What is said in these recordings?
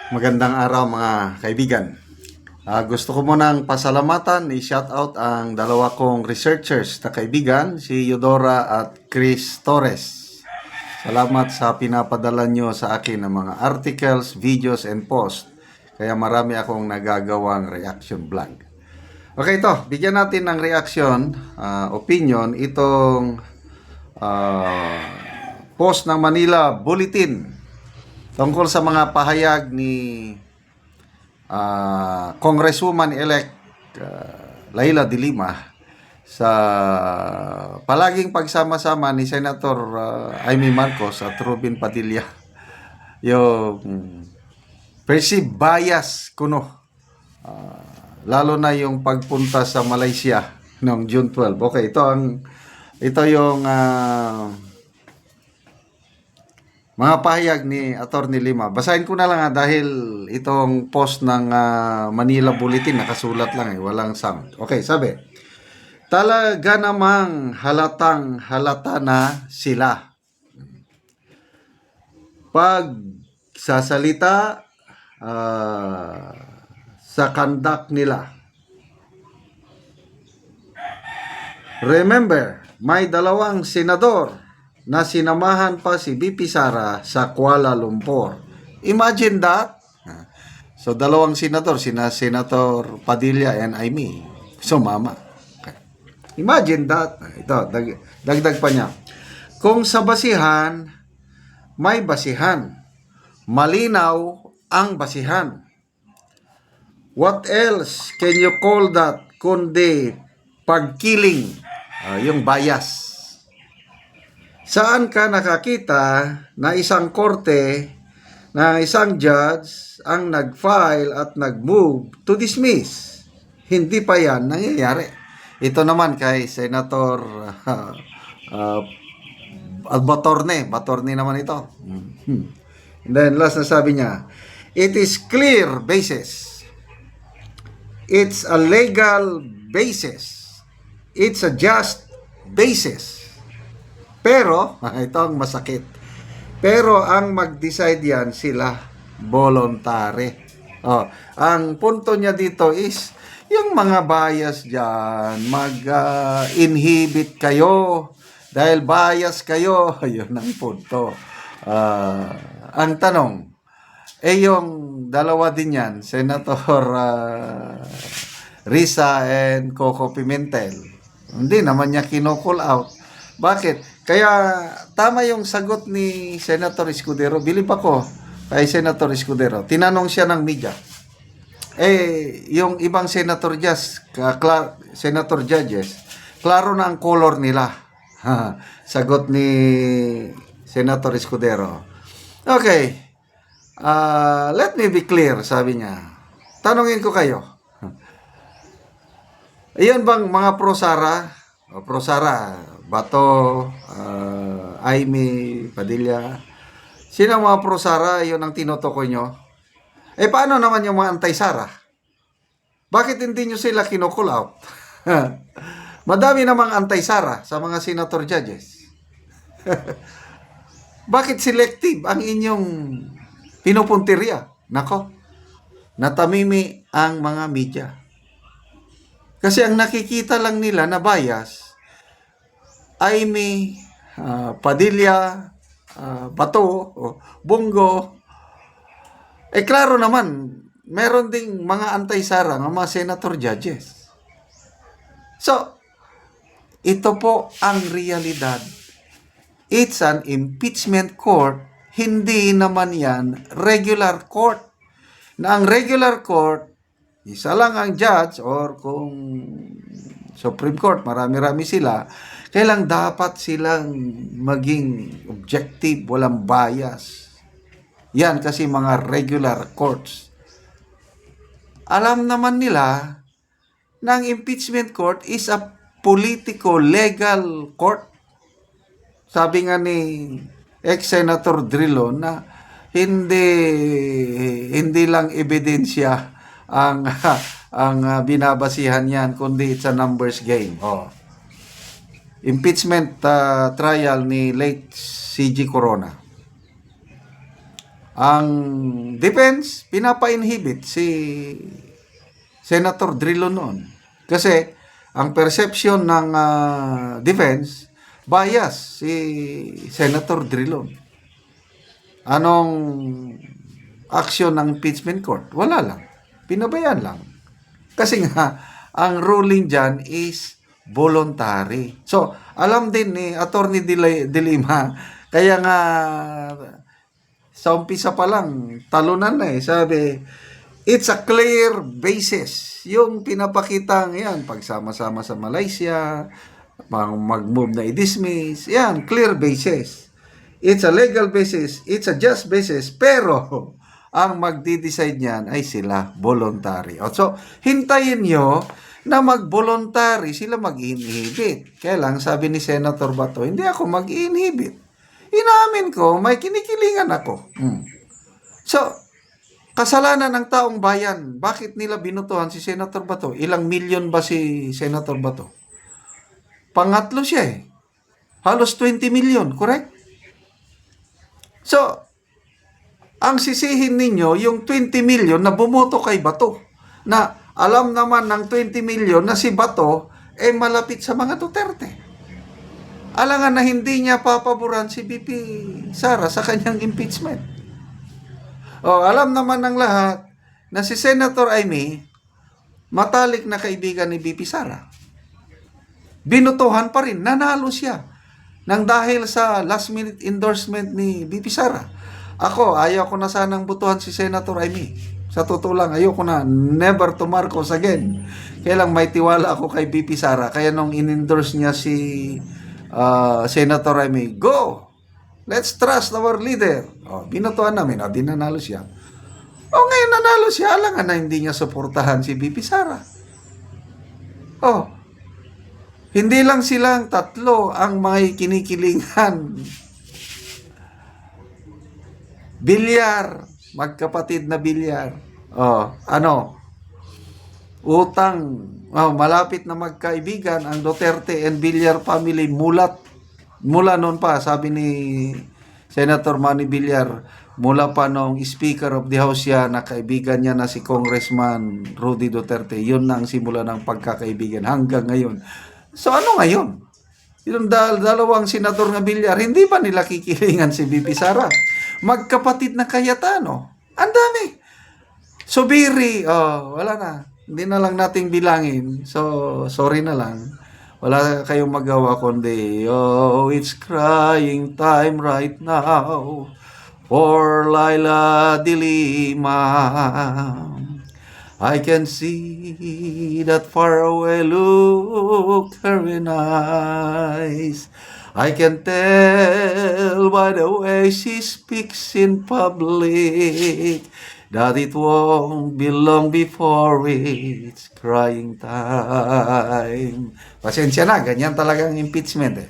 Magandang araw mga kaibigan. Gusto ko munang pasalamatan, i-shoutout ang dalawa kong researchers na kaibigan, si Eudora at Chris Torres. Salamat sa pinapadala nyo sa akin ng mga articles, videos, and posts. Kaya marami akong nagagawang reaction vlog. Okay, ito. Bigyan natin ng reaction, opinion, itong post ng Manila Bulletin tungkol sa mga pahayag ni Congresswoman-elect Laila de Lima sa palaging pagsama-sama ni Senator Amy Marcos at Robin Padilla. Yung perceived bias kuno. Lalo na yung pagpunta sa Malaysia noong June 12. Okay, ito yung mga pahayag ni Atty. Lima. Basahin ko na lang dahil itong post ng Manila Bulletin nakasulat lang walang sound. Okay, sabi. Talaga namang halatang halata na sila. Pag sasalita sa conduct nila. Remember, may dalawang senador na sinamahan pa si BP Sara sa Kuala Lumpur. Imagine that. So, dalawang senador, Senator Padilla and Amy, sumama. Okay. Imagine that. Ito, dagdag pa niya. Kung sa basihan, may basihan. Malinaw ang basihan. What else can you call that kundi pagkiling? Yung bias. Saan ka nakakita na isang korte na isang judge ang nag-file at nag-move to dismiss? Hindi pa yan nangyayari. Ito naman kay Senator Batorne naman ito. And then last na sabi niya, it is clear basis. It's a legal basis. It's a just basis. Pero, ito ang masakit. Pero ang mag-decide yan sila, voluntary. Ang punto niya dito is, yung mga bias dyan, mag-inhibit kayo. Dahil bias kayo, yun ang punto. Ang tanong, yung dalawa din yan, Senator Risa and Coco Pimentel, hindi naman niya kinukul out. Bakit? Kaya tama yung sagot ni Senator Escudero. Bilib ako kay Senator Escudero. Tinanong siya ng media. Yung ibang senator judges, klaro na ang color nila. Sagot ni Senator Escudero. Okay. Let me be clear, sabi niya. Tanungin ko kayo. Iyan bang mga pro-Sara? Pro-Sara, Bato, Amy, Padilla. Sino ang mga pro-Sara? Yun ang tinutukoy nyo. Paano naman yung mga anti-Sara? Bakit hindi nyo sila kinukul out? Madami namang anti-Sara sa mga senator judges. Bakit selective ang inyong pinupuntirya? Nako, natamimi ang mga media. Kasi ang nakikita lang nila na bias, Amy, Padilla, Bato, Bongo. Klaro naman, meron ding mga anti-Sara ng mga senator judges. So, ito po ang realidad. It's an impeachment court, hindi naman yan regular court. Na ang regular court, isa lang ang judge or kung Supreme Court, marami-rami sila, kailang dapat silang maging objective, walang bias. Yan kasi mga regular courts. Alam naman nila na ang impeachment court is a politico-legal court. Sabi nga ni ex-Senator Drilon na hindi lang ebidensya ang binabasihan yan, kundi it's a numbers game. Impeachment trial ni late C.G. Corona. Ang defense, pinapa-inhibit si Senator Drilon noon. Kasi ang perception ng defense, bias si Senator Drilon. Anong action ng impeachment court? Wala lang. Pinabayaan lang. Kasi nga, ang ruling dyan is voluntary. So, alam din ni Attorney De Lima, kaya nga sa umpisa pa lang, talunan na eh. Sabi, it's a clear basis. Yung pinapakitang yan, pagsama-sama sa Malaysia, mag-move na i-dismiss, yan, clear basis. It's a legal basis, it's a just basis, pero ang magdi-decide niyan ay sila, voluntary. So, hintayin nyo na mag-voluntary sila mag-inhibit. Kaya lang, sabi ni Senator Bato, hindi ako mag-inhibit. Inamin ko, may kinikilingan ako. So, kasalanan ng taong bayan. Bakit nila binutuhan si Senator Bato? Ilang milyon ba si Senator Bato? Pangatlo siya eh. Halos 20 million, correct? So, ang sisihin ninyo, yung 20 million na bumoto kay Bato, na alam naman ng 20 million na si Bato ay malapit sa mga Duterte. Alangan na hindi niya papaboran si BP Sara sa kanyang impeachment. Alam naman ng lahat na si Senator Amy, matalik na kaibigan ni BP Sara. Binutuhan pa rin, nanalo siya nang dahil sa last minute endorsement ni BP Sara. Ako, ayaw ko na sanang butuhan si Senator Amy. Sa totoo lang, ayoko na, never to Marcos again. Kaya lang may tiwala ako kay BP Sara. Kaya nung in-endorse niya si Senator Amy, go! Let's trust our leader. Binutuhan namin, di nanalo siya. Ngayon nanalo siya, alangan na hindi niya suportahan si BP Sara. Hindi lang silang tatlo ang may kinikilingan. Bilyar, magkapatid na Bilyar. Utang. Malapit na magkaibigan ang Duterte and Villar family mula noon pa, sabi ni Senator Manny Villar, mula pa nung Speaker of the House siya, na kaibigan niya na si Congressman Rudy Duterte. Yun na ang simula ng pagkakaibigan hanggang ngayon. So ano ngayon? Yung dalawang senador ng Villar, hindi ba nila kikilingan si BP Sara? Magkapatid na Cayetano. Ang dami. Subiri, wala na. Hindi na lang nating bilangin. So, sorry na lang. Wala kayong magawa kundi, it's crying time right now for Laila De Lima. I can see that faraway look her eyes. I can tell by the way she speaks in public that it won't be long before it's crying time. Pasensya na, ganyan talagang impeachment eh.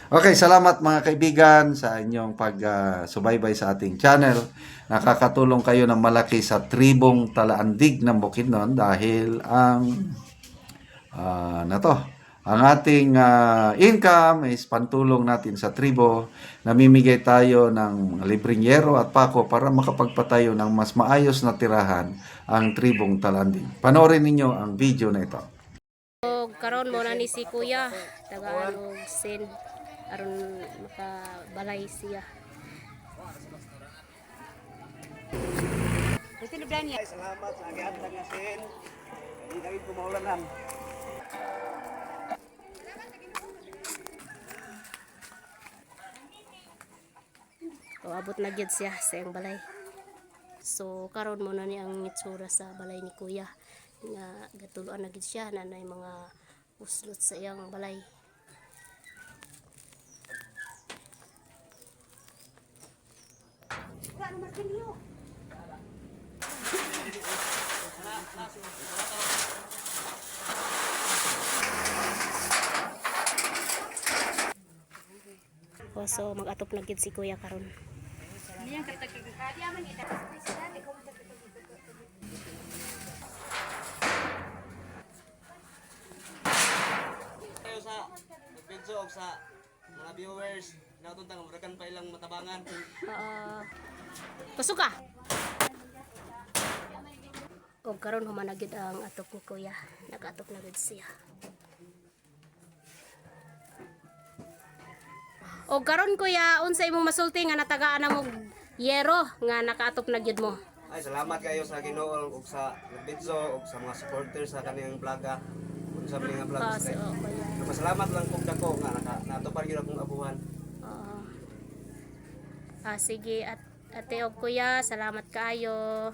Okay, salamat mga kaibigan sa inyong pag-subaybay sa ating channel. Nakakatulong kayo ng malaki sa tribong Talaandig ng Bukidnon dahil ang ang ating income is pantulong natin sa tribo. Namimigay tayo ng libreng yero at pako para makapagpatayo ng mas maayos na tirahan ang tribong Talanding. Panoorin ninyo ang video na ito. Karon mo na ni si Kuya, tagaan og send aron makabalay siya. Salamat sa agihatag nga sin. Hindi na gid kumaulanan. Abot na gyud siya sa iyang balay. So karon mo na ni ang itsura sa balay ni Kuya. Nga gatuluan na gyud siya na mga uslot sa iyang balay. So mag-atop na gyud si Kuya karon. Tayo sa video sa mga viewers, natuntang murakan pa ilang matabangan. Kusog ka. O karon humanagid ang atop ni kuya. Nag-atop na gid siya. O karon kuya, unsa imong masulti nga natagaan na mo yero nga nakaatop na gyud mo? Ay, salamat kayo sa Ginoo ug sa Bitso ug sa mga supporters sa kaniyang vloga. Ug sa mga vlogs. Kasi o kuya. Masalamat lang kung dako nga natupad gyud akong abuhan. Oo. Sige at ate og kuya, salamat kaayo.